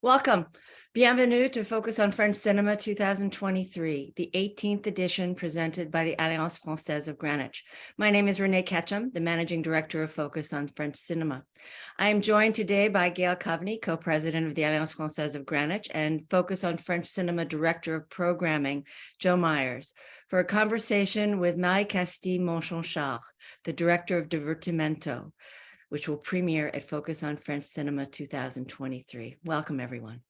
Welcome. Bienvenue to Focus on French Cinema 2023, the 18th edition presented by the Alliance Française of Greenwich. My name is Renee Ketchum, the Managing Director of Focus on French Cinema. I am joined today by Gail Coveney, Co-President of the Alliance Française of Greenwich, and Focus on French Cinema Director of Programming, Joe Myers, for a conversation with Marie-Castille Mention-Schaar, the Director of Divertimento, which will premiere at Focus on French Cinema 2023. Welcome, everyone.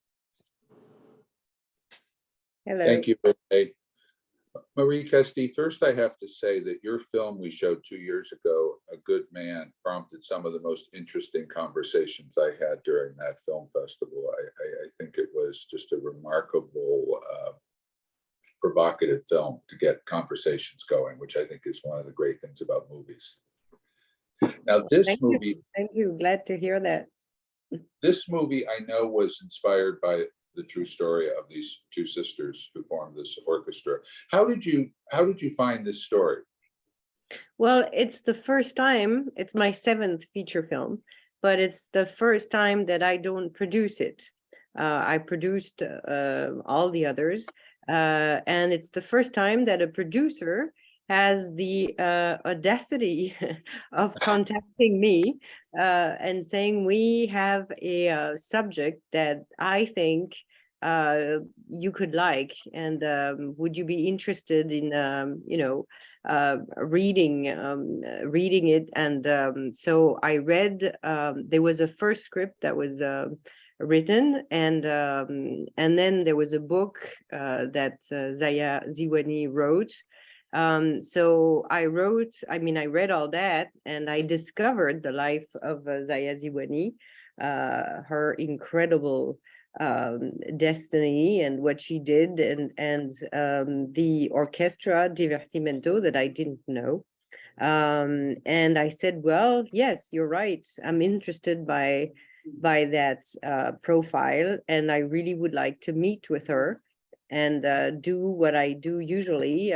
Hello. Thank you, Renee. Marie-Castille, first I have to say that your film we showed 2 years ago, A Good Man, prompted some of the most interesting conversations I had during that film festival. I think it was just a remarkable, provocative film to get conversations going, which I think is one of the great things about movies. Now, this movie, Thank you. Glad to hear that. this movie I know was inspired by the true story of these two sisters who formed this orchestra. How did you find this story? Well, it's the first time, it's my 7th feature film, but it's the first time that I don't produce it. I produced all the others, and it's the first time that a producer has the audacity of contacting me and saying, we have a subject that I think you could like, and would you be interested in reading it? And so I read, there was a first script that was written, and then there was a book that Zaya Ziwani wrote. So I read all that, and I discovered the life of Zaya Ziwani, her incredible destiny and what she did, and the orchestra Divertimento that I didn't know. And I said, well, yes, you're right. I'm interested by that profile, and I really would like to meet with her and do what I do usually,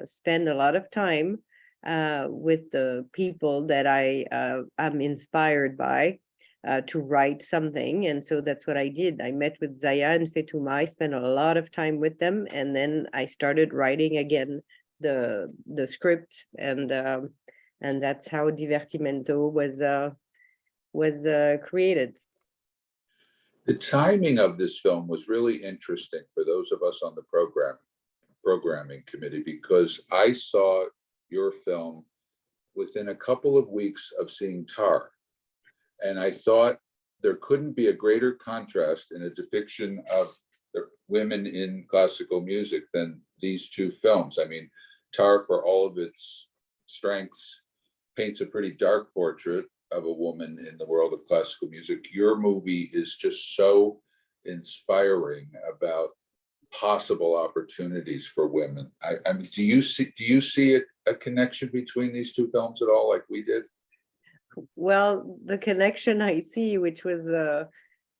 spend a lot of time with the people that I'm inspired by to write something. And so that's what I did. I met with Zaya and Fetouma. I spent a lot of time with them, and then I started writing again the script, and that's how Divertimento was created. The timing of this film was really interesting for those of us on the programming committee, because I saw your film within a couple of weeks of seeing Tar. And I thought there couldn't be a greater contrast in a depiction of the women in classical music than these two films. I mean, Tar, for all of its strengths, paints a pretty dark portrait of a woman in the world of classical music. Your movie is just so inspiring about possible opportunities for women. I mean, do you see a connection between these two films at all, like we did? Well, the connection I see, which was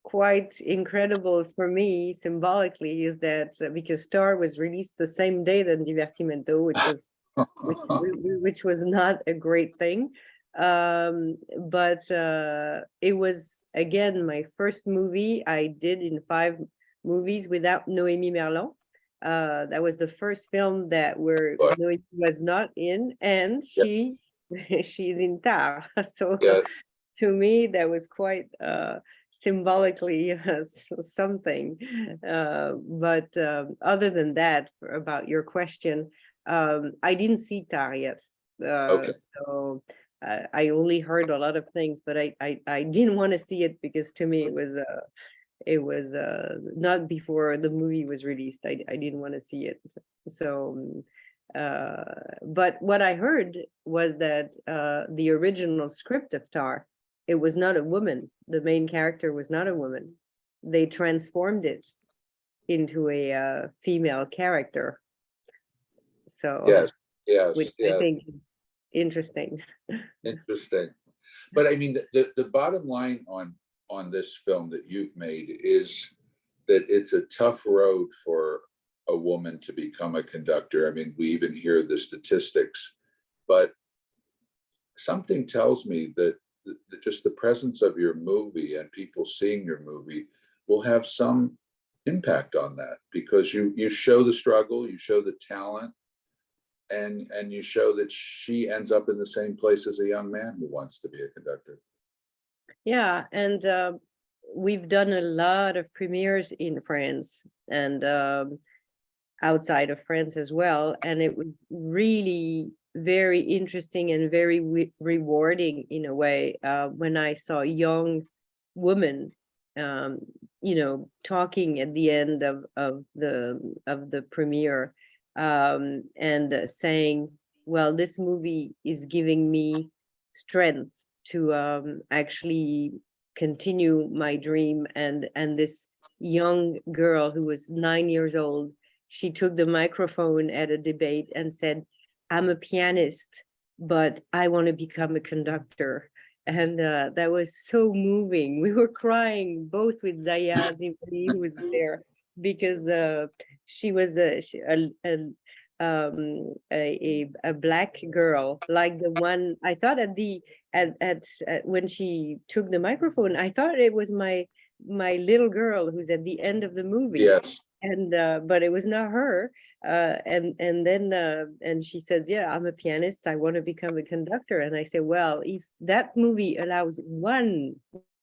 quite incredible for me symbolically, is that because Star was released the same day than Divertimento, which was not a great thing. But it was, again, my first movie I did in 5 movies without Noémie Merlan. That was the first film where Noémie was not in, and she's in Tar. So to me, that was quite symbolically something. But other than that, about your question, I didn't see Tar yet. So I only heard a lot of things, but I didn't want to see it because to me it was not before the movie was released. I didn't want to see it. So but what I heard was that the original script of Tar, it was not a woman. The main character was not a woman. They transformed it into a female character. So which I think is interesting. Interesting. But I mean, the bottom line on this film that you've made is that it's a tough road for a woman to become a conductor. I mean, we even hear the statistics, but something tells me that just the presence of your movie and people seeing your movie will have some impact on that, because you show the struggle, you show the talent, and you show that she ends up in the same place as a young man who wants to be a conductor. Yeah, and we've done a lot of premieres in France and outside of France as well, and it was really very interesting and very rewarding in a way when I saw young women, talking at the end of the premiere, and saying, well, this movie is giving me strength to actually continue my dream. And this young girl who was 9 years old, she took the microphone at a debate and said, I'm a pianist, but I want to become a conductor. And that was so moving. We were crying both with Zaya Zimri, who was there, because she was a black girl, like the one I thought at when she took the microphone. I thought it was my little girl who's at the end of the movie. Yes. And but it was not her. And then she says, yeah, I'm a pianist, I want to become a conductor. And I say, well, if that movie allows one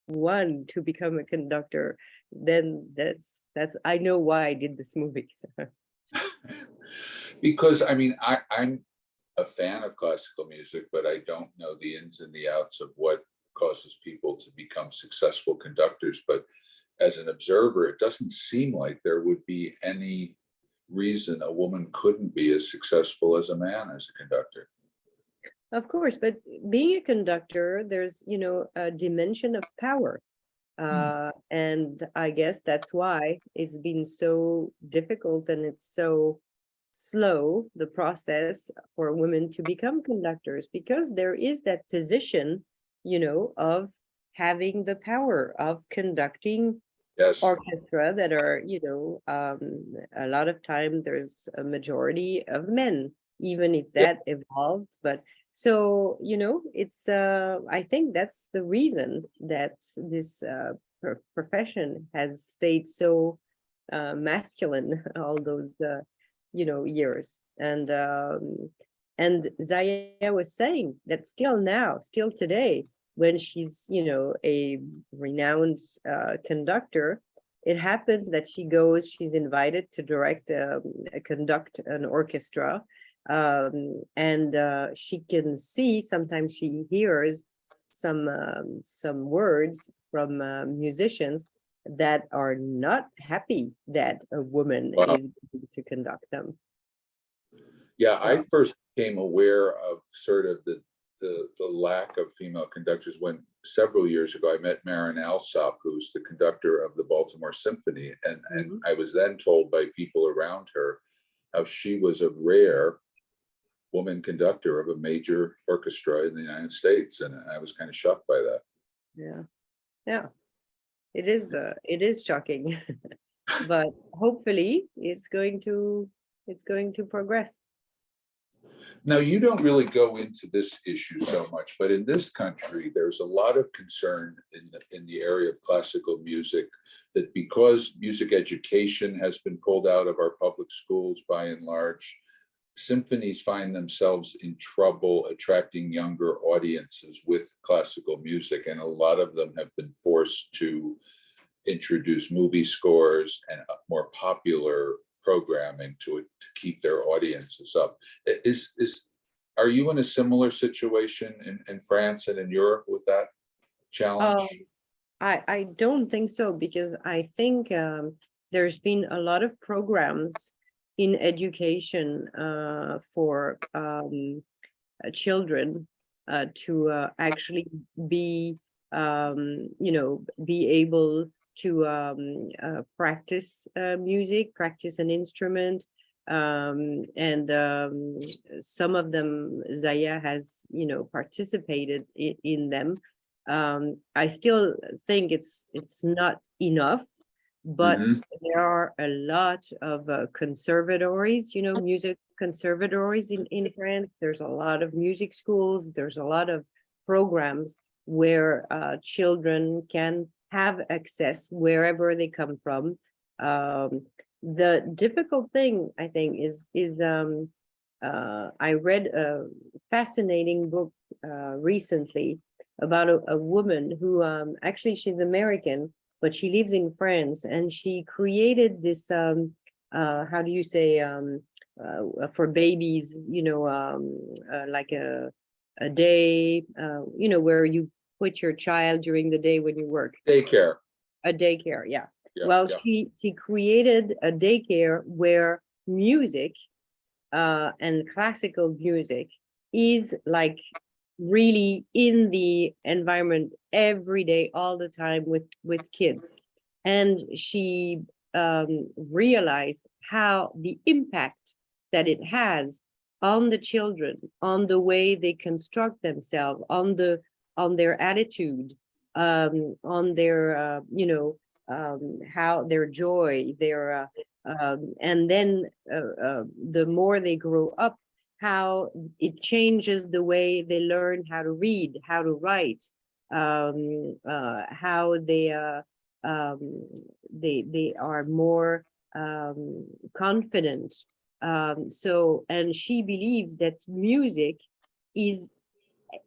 to become a conductor, then that's I know why I did this movie. Because I mean, I'm a fan of classical music, but I don't know the ins and the outs of what causes people to become successful conductors. But as an observer, it doesn't seem like there would be any reason a woman couldn't be as successful as a man as a conductor. Of course, but being a conductor, there's, a dimension of power. And I guess that's why it's been so difficult and it's so slow, the process for women to become conductors, because there is that position, of having the power of conducting Yes. orchestra that are, a lot of time there's a majority of men, even if that evolved. But so, it's I think that's the reason that this profession has stayed so masculine all those years. And Zaya was saying that still today, when she's a renowned conductor, it happens that she's invited to conduct an orchestra, and she can see, sometimes she hears some words from musicians that are not happy that a woman Wow. is going to conduct them. Yeah, So. I first became aware of sort of the lack of female conductors when several years ago I met Marin Alsop, who's the conductor of the Baltimore Symphony, and I was then told by people around her how she was a rare woman conductor of a major orchestra in the United States, and I was kind of shocked by that. Yeah, it is shocking. But hopefully it's going to progress. Now, you don't really go into this issue so much, but in this country, there's a lot of concern in the area of classical music, that because music education has been pulled out of our public schools by and large, symphonies find themselves in trouble attracting younger audiences with classical music. And a lot of them have been forced to introduce movie scores and more popular programming to keep their audiences up. Are you in a similar situation in France and in Europe with that challenge? I don't think so, because I think there's been a lot of programs in education for children to actually be able to practice music, practice an instrument, and some of them Zaya has participated in them. I still think it's not enough, but there are a lot of conservatories, music conservatories in France. There's a lot of music schools. There's a lot of programs where children can have access wherever they come from. The difficult thing, I think, is I read a fascinating book recently about a woman who actually she's American, but she lives in France, and she created this how do you say for babies, like a day, where you put your child during the day when you work. Daycare. A daycare, yeah. Yeah, Well, yeah. she created a daycare where music and classical music is like really in the environment every day, all the time with kids. And she realized how the impact that it has on the children, on the way they construct themselves, on their attitude, on their how their joy, their and then the more they grow up, how it changes the way they learn how to read, how to write, how they are more confident. So, and she believes that music is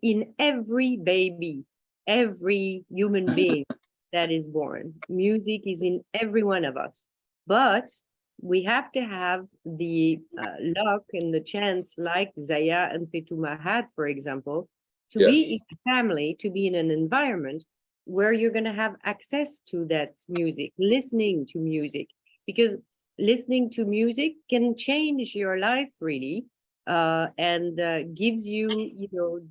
in every baby, every human being that is born. Music is in every one of us. But we have to have the luck and the chance, like Zaya and Fetuma had, for example, to be Yes. in a family, to be in an environment where you're going to have access to that music, listening to music, because listening to music can change your life really, and gives you,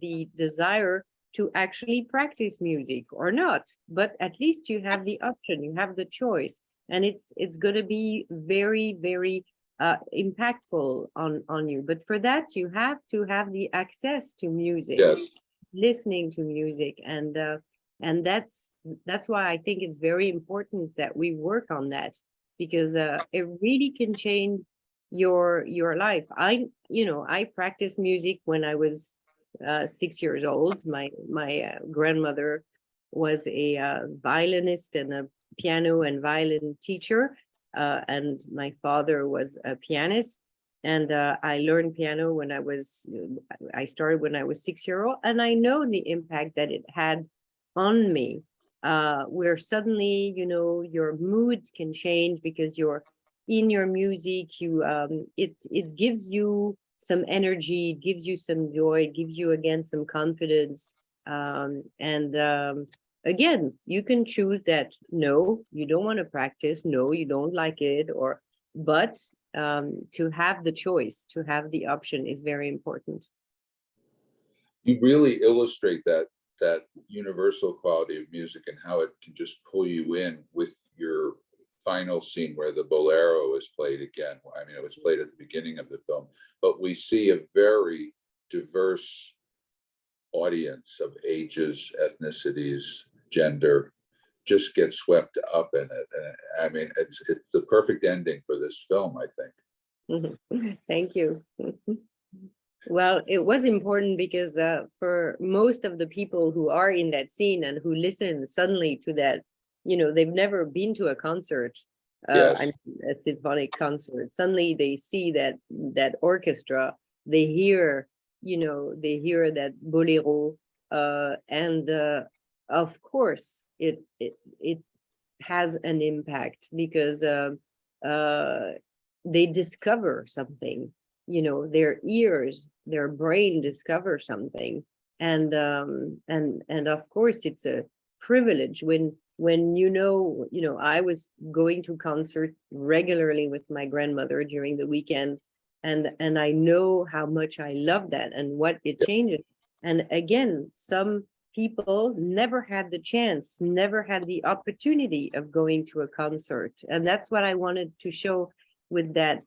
the desire to actually practice music or not. But at least you have the option, you have the choice, and it's going to be very, very impactful on you. But for that, you have to have the access to music, Yes. listening to music, and that's why I think it's very important that we work on that, because it really can change your life. I practiced music when I was 6 years old. My grandmother was a violinist and a piano and violin teacher, and my father was a pianist. And I learned piano when I started when I was 6 years old, and I know the impact that it had on me. Where suddenly, your mood can change because you're in your music. It gives you some energy, it gives you some joy, it gives you again some confidence. And again, you can choose that no, you don't want to practice, no, you don't like it, but to have the choice, to have the option is very important. You really illustrate that universal quality of music and how it can just pull you in with your final scene where the bolero is played again. I mean, it was played at the beginning of the film, but we see a very diverse audience of ages, ethnicities, gender, just get swept up in it. And I mean, it's the perfect ending for this film, I think. Thank you. Well, it was important because for most of the people who are in that scene and who listen suddenly to that, they've never been to a concert, Yes. a symphonic concert. Suddenly they see that orchestra, they hear, that bolero, and of course it has an impact because they discover something, their ears, their brain discover something. And of course it's a privilege when I was going to concert regularly with my grandmother during the weekend, and I know how much I love that and what it changes. And again, some people never had the chance, never had the opportunity of going to a concert, and that's what I wanted to show with that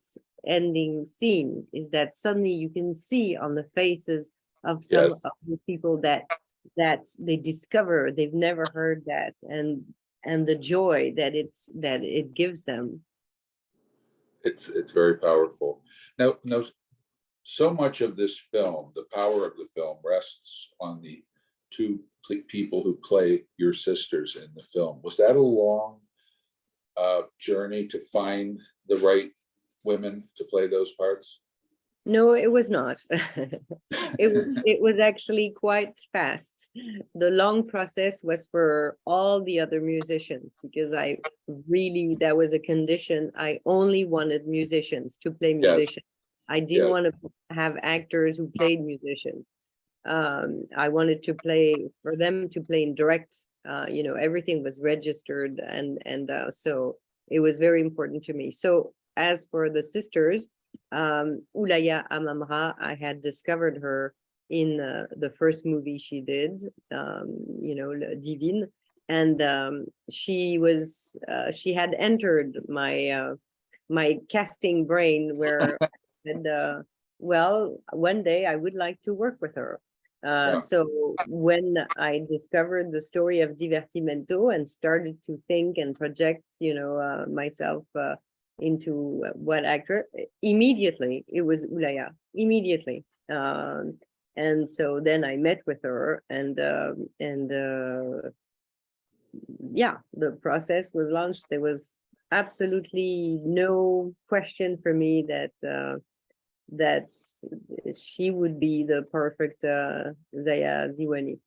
ending scene, is that suddenly you can see on the faces of some Yes. of the people that they discover they've never heard that, and the joy that it gives them. It's very powerful. Now, so much of this film, the power of the film rests on the two people who play your sisters in the film. Was that a long journey to find the right women to play those parts? No, it was not. It was actually quite fast. The long process was for all the other musicians, because I really, that was a condition. I only wanted musicians to play musicians. I didn't want to have actors who played musicians. I wanted to play for them to play in direct. Everything was registered, and so it was very important to me. So as for the sisters, Oulaya Amamra, I had discovered her in the first movie she did, Le Divine, and she had entered my casting brain, where I said, well, one day I would like to work with her. So when I discovered the story of Divertimento and started to think and project, myself into what actor, immediately it was Oulaya, immediately. And so then I met with her, and the process was launched. There was absolutely no question for me that she would be the perfect Zaya Ziwani.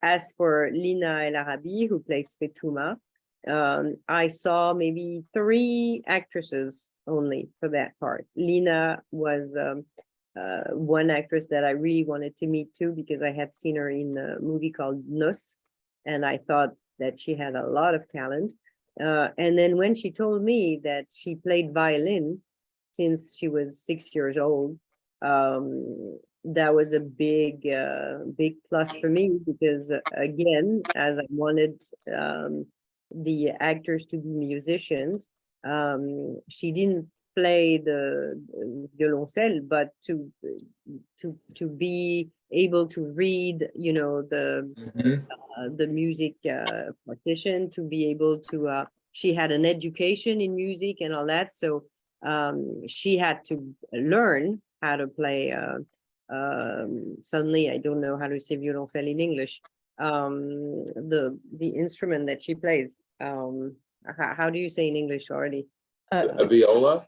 As for Lina El Arabi, who plays Fetouma, I saw maybe 3 actresses only for that part. Lina was one actress that I really wanted to meet too, because I had seen her in a movie called Nos, and I thought that she had a lot of talent. And then when she told me that she played violin since she was 6 years old, that was a big plus for me, because again, as I wanted the actors to be musicians, she didn't play the violoncelle, but to be able to read, the music partition, to be able to she had an education in music and all that, so she had to learn how to play suddenly I don't know how to say violoncelle in English, the instrument that she plays. How do you say in English already? A viola?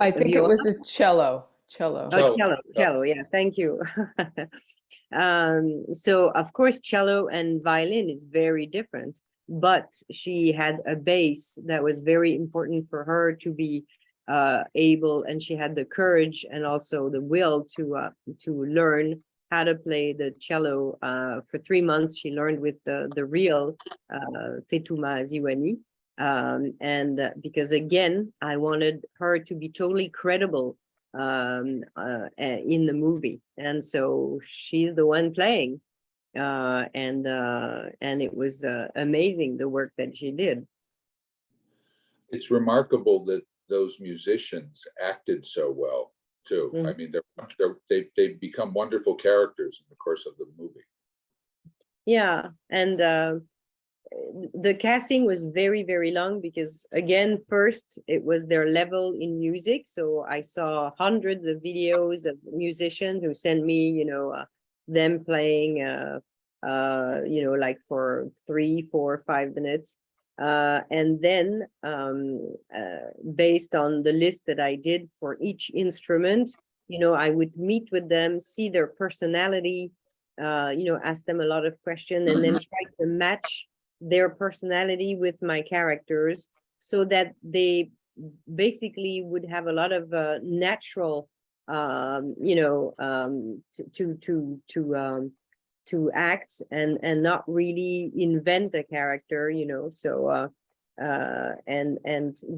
I think it was a cello. Oh, cello. Yeah, thank you. So of course, cello and violin is very different, but she had a base that was very important for her to be able, and she had the courage and also the will to learn how to play the cello. For 3 months, she learned with the real Fetouma Ziwani. And because again, I wanted her to be totally credible in the movie, and so she's the one playing, and it was amazing the work that she did. It's remarkable that those musicians acted so well too. I mean, they become wonderful characters in the course of the movie. Yeah, and the casting was very, very long, because again, first it was their level in music. So I saw hundreds of videos of musicians who sent me, them playing, like for 3, 4, 5 minutes. And then based on the list that I did for each instrument, I would meet with them, see their personality, ask them a lot of questions, and then try to match their personality with my characters, so that they basically would have a lot of natural, to act and not really invent a character, so and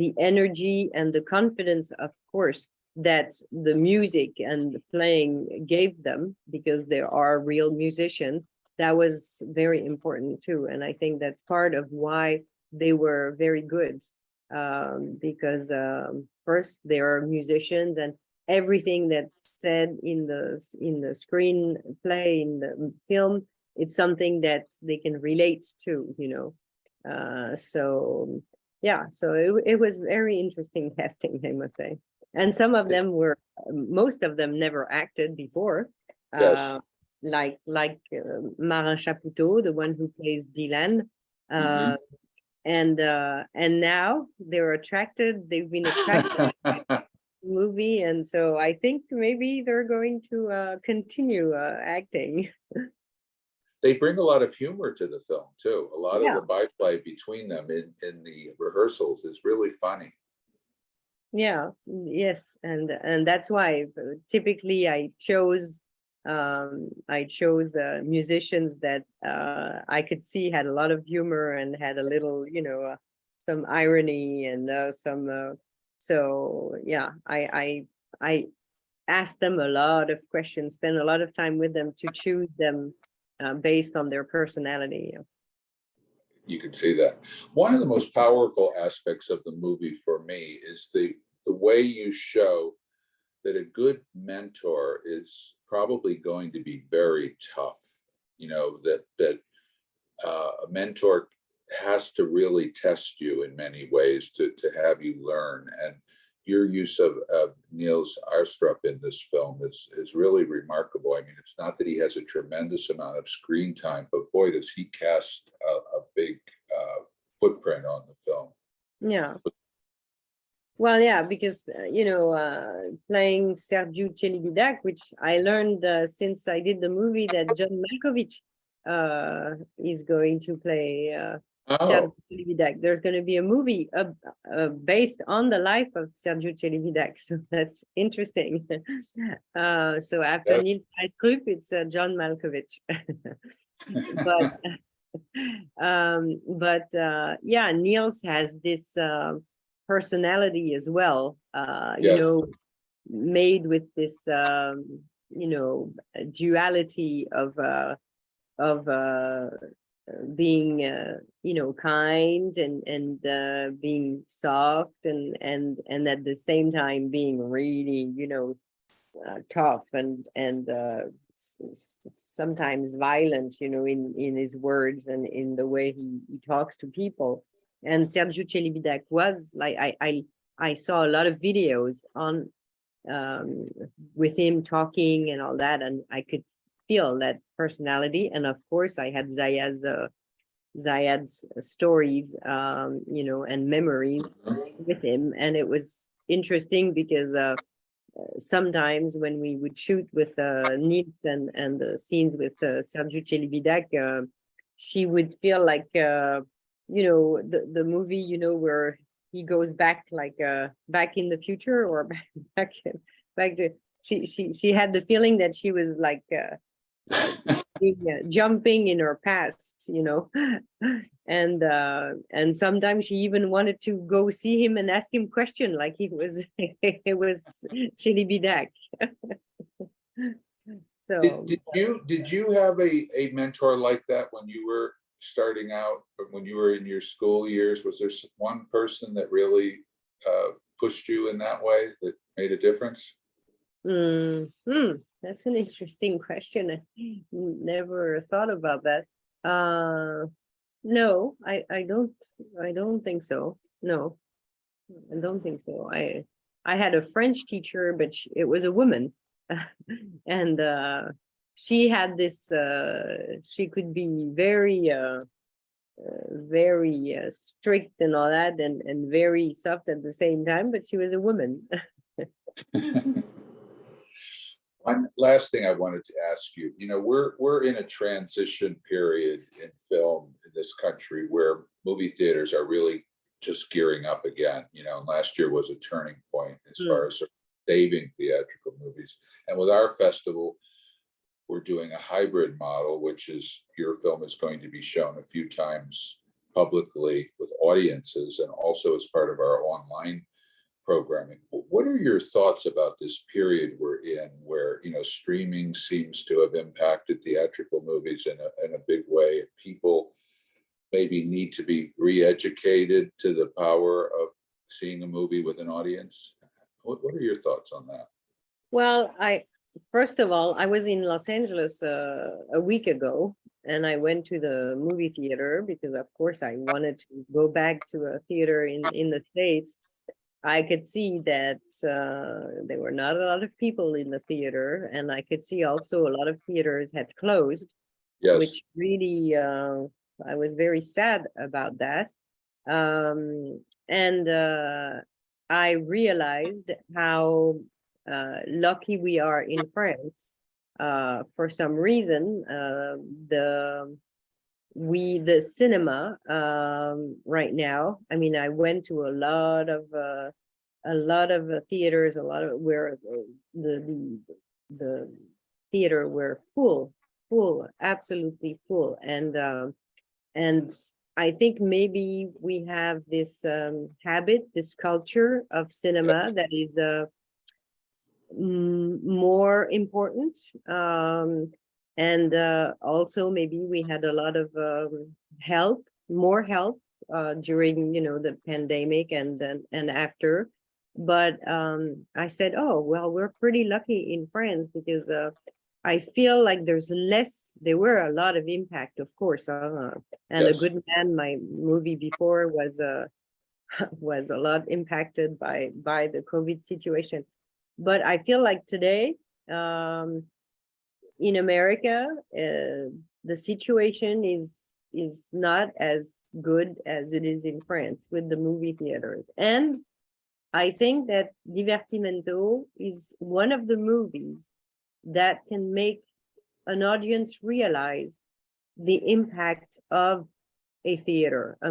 the energy and the confidence, of course, that the music and the playing gave them, because they are real musicians. That was very important too, and I think that's part of why they were very good, because first, they are musicians, and everything that's said in the screenplay, in the film, it's something that they can relate to, so yeah, so it was very interesting casting, I must say. And some of them most of them never acted before. Yes. like Marin Chapoutot, the one who plays Dylan. Mhm. And now they've been attracted to the movie, and so I think maybe they're going to continue acting. They bring a lot of humor to the film too. A lot of Yeah. the byplay between them in the rehearsals is really funny. Yeah, yes, and that's why typically I chose musicians that I could see had a lot of humor and had a little, some irony and so yeah, I asked them a lot of questions, spent a lot of time with them to choose them based on their personality. You can see that. One of the most powerful aspects of the movie for me is the way you show that a good mentor is probably going to be very tough. You know, that a mentor has to really test you in many ways to have you learn. And your use of Niels Arestrup in this film is really remarkable. I mean, it's not that he has a tremendous amount of screen time, but boy, does he cast a big footprint on the film. Yeah. Well, yeah, because playing Sergiu Celibidache, which I learned since I did the movie that John Malkovich is going to play Sergiu Oh, Celibidache. There's going to be a movie based on the life of Sergiu Celibidache, so that's interesting. So after that's Niels Arestrup, it's John Malkovich. But yeah, Niels has this personality as well, yes. made with this duality of being kind and being soft and at the same time being really tough and sometimes violent, in his words and in the way he talks to people. And Sergiu Celibidache was like, I saw a lot of videos on with him talking and all that, and I could feel that personality. And of course, I had Zayad's stories, and memories with him, and it was interesting because sometimes when we would shoot with Niels and the scenes with Sergiu Celibidache, she would feel like the movie, where he goes back back in the future or back to she had the feeling that she was like jumping in her past, and sometimes she even wanted to go see him and ask him question like he was it was Celibidache. So Did you have a mentor like that when you were starting out, or when you were in your school years? Was there one person that really pushed you in that way that made a difference? That's an interesting question. I never thought about that. No, I don't think so. No, I don't think so. I had a French teacher, but it was a woman, and she had this. She could be very very strict and all that, and very soft at the same time. But she was a woman. One last thing I wanted to ask you, we're in a transition period in film in this country where movie theaters are really just gearing up again, and last year was a turning point as far as saving theatrical movies. And with our festival, we're doing a hybrid model, which is your film is going to be shown a few times publicly with audiences and also as part of our online programming. What are your thoughts about this period we're in where, streaming seems to have impacted theatrical movies in a big way? People maybe need to be re-educated to the power of seeing a movie with an audience. What are your thoughts on that? Well, first of all, I was in Los Angeles a week ago, and I went to the movie theater because, of course, I wanted to go back to a theater in the States. I could see that there were not a lot of people in the theater, and I could see also a lot of theaters had closed, Yes, which really I was very sad about that. And I realized how lucky we are in France. For some reason, the cinema right now. I mean, I went to a lot of theaters, a lot of where the theater were full, absolutely full, and I think maybe we have this habit, this culture of cinema that is more important. And also maybe we had a lot of more help during, the pandemic and then and after. But I said, oh, well, we're pretty lucky in France because I feel like there were a lot of impact, of course. And A yes, Good Man, my movie before, was was a lot impacted by the COVID situation. But I feel like today, in America, the situation is not as good as it is in France with the movie theaters. And I think that Divertimento is one of the movies that can make an audience realize the impact of a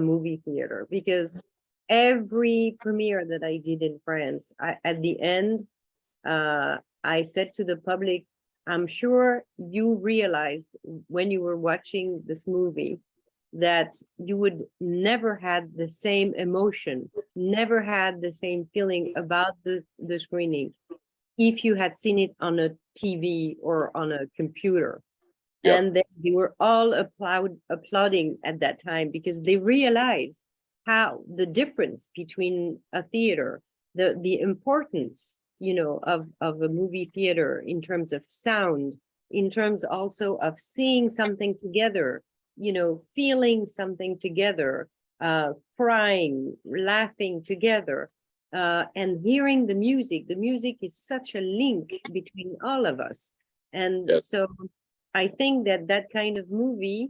movie theater, because every premiere that I did in France, at the end, I said to the public, I'm sure you realized when you were watching this movie that you would never had the same emotion, never had the same feeling about the screening if you had seen it on a TV or on a computer. Yep. And they were all applauding at that time because they realized how the difference between a theater, the importance, of a movie theater in terms of sound, in terms also of seeing something together, feeling something together, crying, laughing together, and hearing the music. The music is such a link between all of us. And Yes. so I think that kind of movie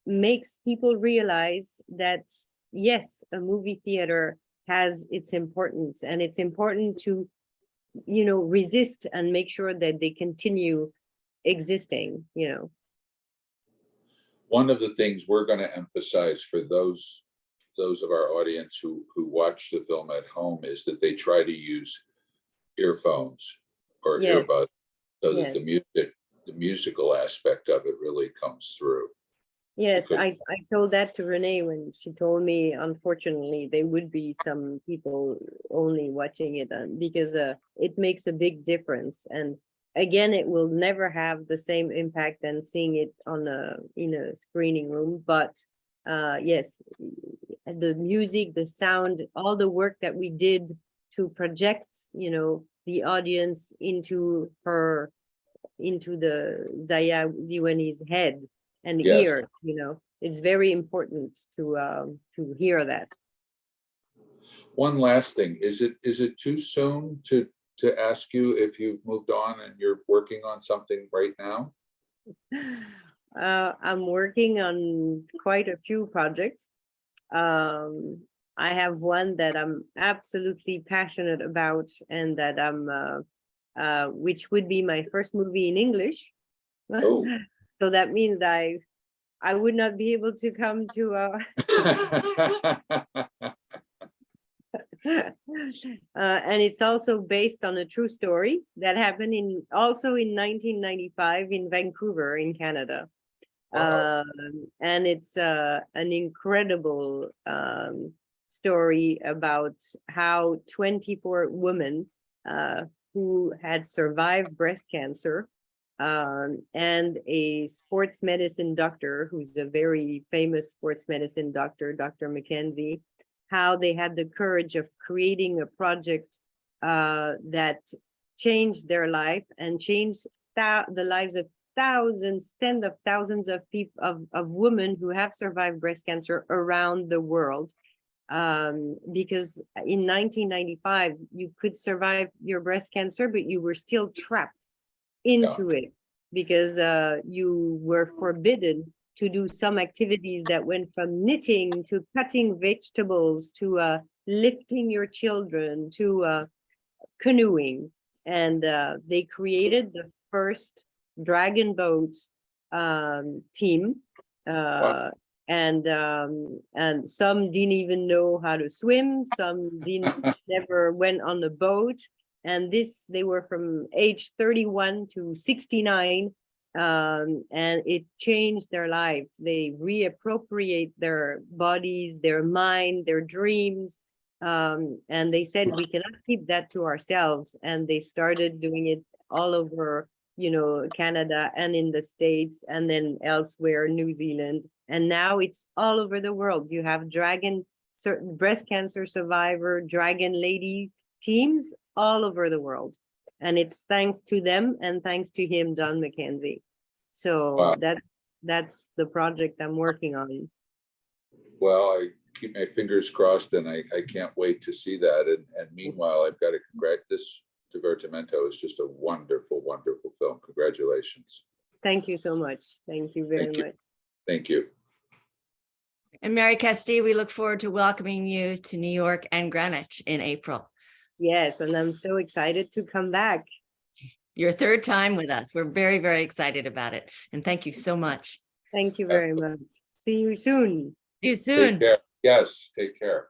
makes people realize that, yes, a movie theater has its importance, and it's important to, resist and make sure that they continue existing. One of the things we're going to emphasize for those of our audience who watch the film at home is that they try to use earphones or Yes. earbuds so that Yes. the musical aspect of it really comes through. Yes, Because- I told that to Renee when she told me, unfortunately, there would be some people only watching it because it makes a big difference. And again, it will never have the same impact than seeing it in a screening room. But yes, the music, the sound, all the work that we did to project, the audience into the Zaya Ziwani's head and Yes. ear, it's very important to hear that. One last thing, is it too soon to ask you if you've moved on and you're working on something right now? I'm working on quite a few projects. I have one that I'm absolutely passionate about, and that which would be my first movie in English. Oh. So that means I would not be able to come to and it's also based on a true story that happened in 1995 in Vancouver in Canada. Wow. And it's an incredible story about how 24 women who had survived breast cancer, and a sports medicine doctor who's a very famous sports medicine doctor, Dr. Mackenzie, how they had the courage of creating a project that changed their life and changed the lives of thousands, tens of thousands of people, of women who have survived breast cancer around the world. because in 1995, you could survive your breast cancer, but you were still trapped into it because you were forbidden to do some activities that went from knitting to cutting vegetables to lifting your children to canoeing. And they created the first dragon boat team. And some didn't even know how to swim. Some didn't never went on the boat. And they were from age 31 to 69. And it changed their life. They reappropriate their bodies, their mind, their dreams. And they said, we cannot keep that to ourselves. And they started doing it all over, Canada and in the States, and then elsewhere, New Zealand. And now it's all over the world. You have certain breast cancer survivor, dragon lady teams all over the world. And it's thanks to them and thanks to him, Don McKenzie. So Wow. that's the project I'm working on. Well, I keep my fingers crossed, and I can't wait to see that. And meanwhile, I've got to congratulate this. Divertimento is just a wonderful, wonderful film. Congratulations. Thank you so much. Thank you very much. Thank you. And Marie-Castille, we look forward to welcoming you to New York and Greenwich in April. Yes, and I'm so excited to come back. Your third time with us. We're very, very excited about it. And thank you so much. Thank you very much. See you soon. See you soon. Take care. Yes, take care.